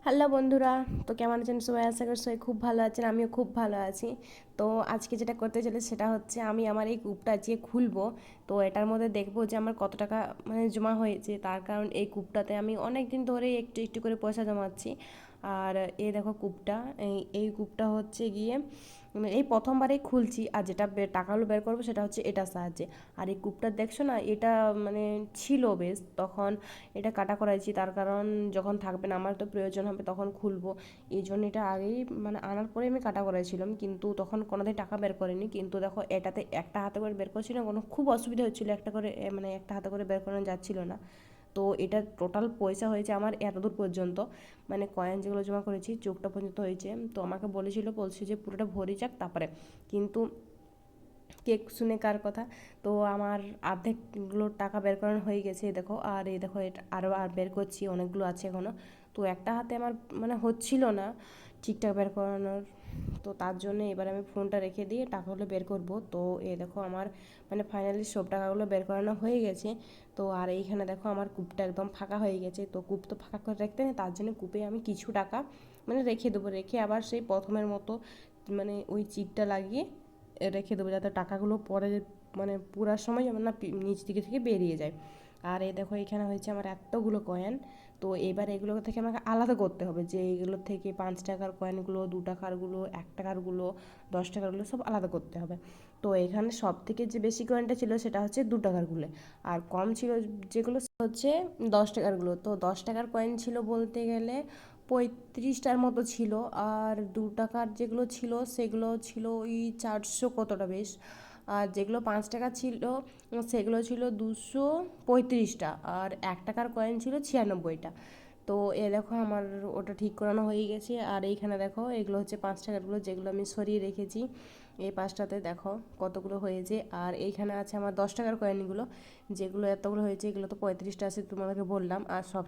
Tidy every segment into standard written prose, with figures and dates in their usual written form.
Hello বন্ধুরা, তো কেমন আছেন সবাই? আশা করি সবাই খুব ভালো আছেন, আমিও খুব ভালো আছি। তো আজকে যেটা করতে চলেছি সেটা হচ্ছে আমি আমার এই কূপটা আজকে খুলবো। তো এটার মধ্যে দেখবো যে আমার কত টাকা জমা হয়েছে, তার কারণ এই কূপটাতে আমি অনেক দিন ধরে একটু একটু করে পয়সা জমাচ্ছি। আর এই দেখো কূপটা, এই কূপটা হচ্ছে গিয়ে এই প্রথমবারেই খুলছি, আর যেটা টাকাগুলো বের করবো সেটা হচ্ছে এটার সাহায্যে। আর এই কূপটা দেখছো না, এটা মানে ছিল বেশ, তখন এটা কাটা করাইছি, তার কারণ যখন থাকবে না আমার তো প্রয়োজন হবে তখন খুলবো। এই জন্য এটা আগেই আনার পরে আমি কাটা করাইছিলাম, কিন্তু তখন কোনোদিন টাকা বের করিনি। কিন্তু দেখো এটাতে একটা হাতে করে বের করছি না, কোনো খুব অসুবিধা হচ্ছিলো, একটা করে একটা হাতে করে বের করানো যাচ্ছিল না। তো এটা টোটাল পয়সা হয়েছে আমার এতদূর পর্যন্ত, কয়েন যেগুলো জমা করেছি চোখটা পর্যন্ত হয়েছে। তো আমাকে বলছে যে পুরোটা ভরে যাক তারপরে, কিন্তু কেক শুনে কার কথা। তো আমার অর্ধেকগুলো টাকা বের করানো হয়ে গেছে, দেখো। আর এই দেখো এটা আরও বের করছি, অনেকগুলো আছে এখনও। তো একটা হাতে আমার হচ্ছিল না ঠিকঠাক বের করানোর। তো তার জন্য এবার আমি ফোনটা রেখে দিয়ে টাকাগুলো বের করব। তো এই দেখো আমার ফাইনালি সব টাকাগুলো বের করানো হয়ে গেছে। তো আর এইখানে দেখো আমার কূপটা একদম ফাঁকা হয়ে গেছে। তো কূপ তো ফাঁকা করে রাখতে নেই, তার জন্য কূপে আমি কিছু টাকা রেখে দেবো, রেখে আবার সেই প্রথমের মতো ওই চিপটা লাগিয়ে রেখে দেবো, যাতে টাকাগুলো পরে পুরার সময় যেমন না নিচ দিকে থেকে বেরিয়ে যায়। আর এই দেখো এখানে হয়েছে আমার এতগুলো কয়েন। তো এবার এগুলো থেকে আমাকে আলাদা করতে হবে, যে এইগুলোর থেকে 5 টাকার কয়েনগুলো, 2 টাকারগুলো, 1 টাকারগুলো, 10 টাকারগুলো সব আলাদা করতে হবে। তো এখানে সব থেকে যে বেশি কয়েনটা ছিল সেটা হচ্ছে 2 টাকারগুলো, আর কম ছিল যেগুলো হচ্ছে 10 টাকারগুলো। তো 10 টাকার কয়েন ছিল বলতে গেলে 35টার মতো ছিল। আর 2 টাকার যেগুলো ছিল সেগুলো ছিল ওই 400 কতটা বেশ। আর যেগুলো 5 টাকা ছিল সেগুলো ছিল 235টা। আর 1 টাকার কয়েন ছিল 96টা। তো এ দেখো আমার ওটা ঠিক করানো হয়ে গেছে। আর এইখানে দেখো এগুলো হচ্ছে 5 টাকারগুলো, যেগুলো আমি সরিয়ে রেখেছি। এই পাঁচটাতে দেখো কতগুলো হয়েছে। আর এইখানে আছে আমার 10 টাকার কয়েনগুলো, যেগুলো এতগুলো হয়েছে। এগুলো তো 35টা আছে তোমাদেরকে বললাম। আর সব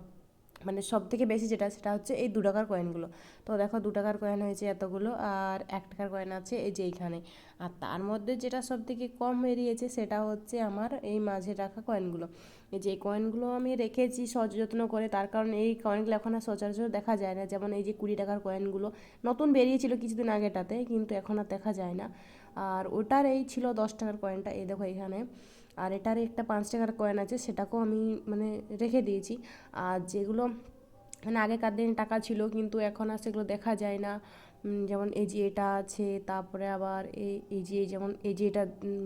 সব থেকে বেশি যেটা সেটা হচ্ছে এই 2 টাকার কয়েনগুলো। তো দেখো 2 টাকার কয়েন হয়েছে এতগুলো, আর 1 টাকার কয়েন আছে এই যে এইখানে। আর তার মধ্যে যেটা সব থেকে কম বেরিয়েছে সেটা হচ্ছে আমার এই মাঝে রাখা কয়েনগুলো। এই যে কয়েনগুলো আমি রেখেছি সযত্ন করে, তার কারণ এই কয়েনগুলো এখন আর সচরাচর দেখা যায় না। যেমন এই যে 20 টাকার কয়েনগুলো নতুন বেরিয়েছিল কিছুদিন আগেটাতে, কিন্তু এখন আর দেখা যায় না। আর ওটার এই ছিল 10 টাকার কয়েনটা, এই দেখো এখানে। আর এটার একটা 5 টাকার কয়েন আছে, সেটাকেও আমি রেখে দিয়েছি। আর যেগুলো আগেকার দিন টাকা ছিল কিন্তু এখন আর সেগুলো দেখা যায় না, যেমন এই যে এটা আছে, তারপরে আবার এই যে যেমন এই যে এটা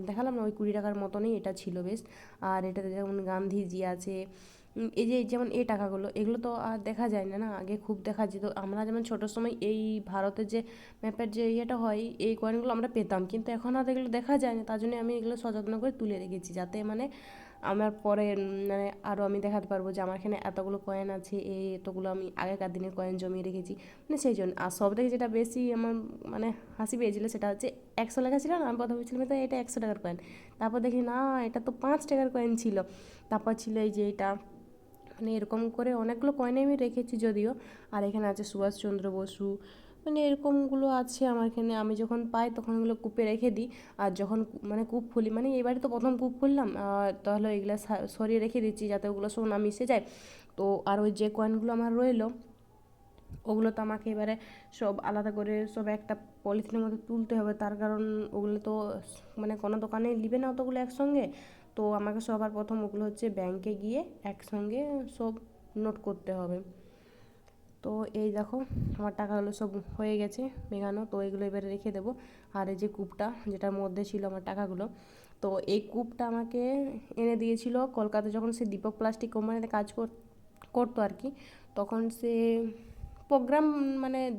দেখালাম না, ওই 20 টাকার মতনই এটা ছিল বেশ। আর এটাতে যেমন গান্ধীজি আছে। এই যে যেমন এই টাকাগুলো, এগুলো তো আর দেখা যায় না, না আগে খুব দেখা যেত। আমরা যেমন ছোটোর সময় এই ভারতের যে ম্যাপের যে ইয়েটা হয়, এই কয়েনগুলো আমরা পেতাম, কিন্তু এখন আর এগুলো দেখা যায় না। তার জন্য আমি এগুলো সযত্ন করে তুলে রেখেছি, যাতে আমার পরে আরও আমি দেখাতে পারবো যে আমার এখানে এতগুলো কয়েন আছে, এই এতগুলো আমি আগেকার দিনের কয়েন জমিয়ে রেখেছি। সেই জন্য। আর সব থেকে যেটা বেশি আমার হাসি পেয়েছিলো সেটা হচ্ছে 100 লেখা ছিল না, আমি প্রথমে ভেবেছিলাম তো এটা 100 টাকার কয়েন। তারপর দেখি না, এটা তো 5 টাকার কয়েন ছিল। তারপর ছিল এই যে এটা, এরকম করে অনেকগুলো কয়েন আমি রেখেছি যদিও। আর এখানে আছে সুভাষচন্দ্র বসু, এরকমগুলো আছে আমার এখানে। আমি যখন পাই তখন এগুলো কূপে রেখে দিই। আর যখন কূপ খুলি, এবারে তো প্রথম কূপ খুললাম, তাহলে এগুলো সরিয়ে রেখে দিচ্ছি যাতে ওগুলো সব না মিশে যায়। তো আর ওই যে কয়েনগুলো আমার রইলো, ওগুলো তো আমাকে এবারে সব আলাদা করে সব একটা পলিথিনের মধ্যে তুলতে হবে, তার কারণ ওগুলো তো কোনো দোকানে নিবে না অতগুলো একসঙ্গে। তো আমাকে সবার প্রথম ওগুলো হচ্ছে ব্যাংকে গিয়ে একসঙ্গে সব নোট করতে হবে। তো এই দেখো আমার টাকাগুলো সব হয়ে গেছে মেঘানো। তো এগুলো এবারে রেখে দেবো। আর এই যে কূপটা যেটার মধ্যে ছিল আমার টাকাগুলো, তো এই কূপটা আমাকে এনে দিয়েছিল কলকাতায়, যখন সে দীপক প্লাস্টিক কোম্পানিতে কাজ করতো আর কি। তখন সে প্রোগ্রাম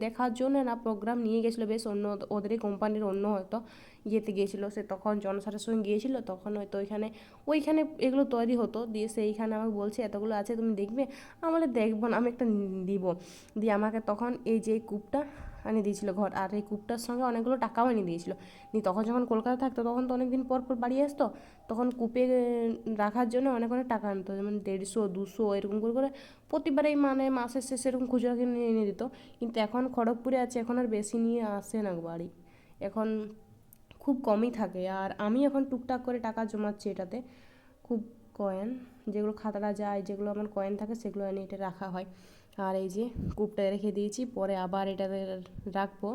দেখার জন্য না, প্রোগ্রাম নিয়ে গেছিলো বেশ, অন্য ওদেরই কোম্পানির অন্য হয়তো ইয়েতে গিয়েছিলো সে, তখন জনসারের সঙ্গে গিয়েছিলো। তখন হয়তো ওইখানে এগুলো তৈরি হতো, দিয়ে সেইখানে আমাকে বলছে এতগুলো আছে তুমি দেখবে। আমি দেখবো না, আমি একটা দিব। দিয়ে আমাকে তখন এই যে কূপটা এনে দিয়েছিলো ঘর, আর এই কূপটার সঙ্গে অনেকগুলো টাকাও এনে দিয়েছিলো। দিয়ে তখন যখন কলকাতা থাকতো তখন তো অনেক দিন পর পর বাড়ি আসতো, তখন কূপে রাখার জন্য অনেক অনেক টাকা আনতো, যেমন 150 200 এরকম করে করে প্রতিবারেই মাসের শেষে এরকম খুচরা কিনে এনে দিত। কিন্তু এখন খড়গপুরে আছে, এখন আর বেশি নিয়ে আসে না বাড়ি, এখন খুব কমই থাকে। আর আমি এখন টুকটাক করে টাকা জমাচ্ছি এটাতে, খুব কয়েন যেগুলো খাতাটা যায়, যেগুলো আমার কয়েন থাকে সেগুলো এনে এটা রাখা হয়। আর এই যে কূপটায় রেখে দিয়েছি, পরে আবার এটাতে রাখবো।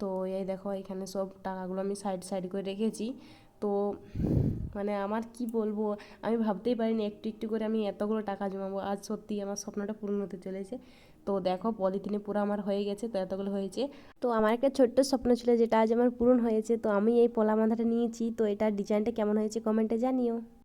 তো এই দেখো এখানে সব টাকাগুলো আমি সাইড সাইড করে রেখেছি। তো মানে আমার কি বলবো, আমি ভাবতেই পারিনি একটু একটু করে আমি এতগুলো টাকা জমাবো। আজ সত্যি আমার স্বপ্নটা পূরণ হতে চলেছে। তো দেখো পলিথিনে পুরো আমার হয়ে গেছে, তো এতগুলো হয়েছে। তো আমার একটা ছোট্ট স্বপ্ন ছিল যেটা আজ আমার পূরণ হয়েছে। তো আমি এই পলা বাঁধাটা নিয়েছি, তো এটার ডিজাইনটা কেমন হয়েছে কমেন্টে জানিও।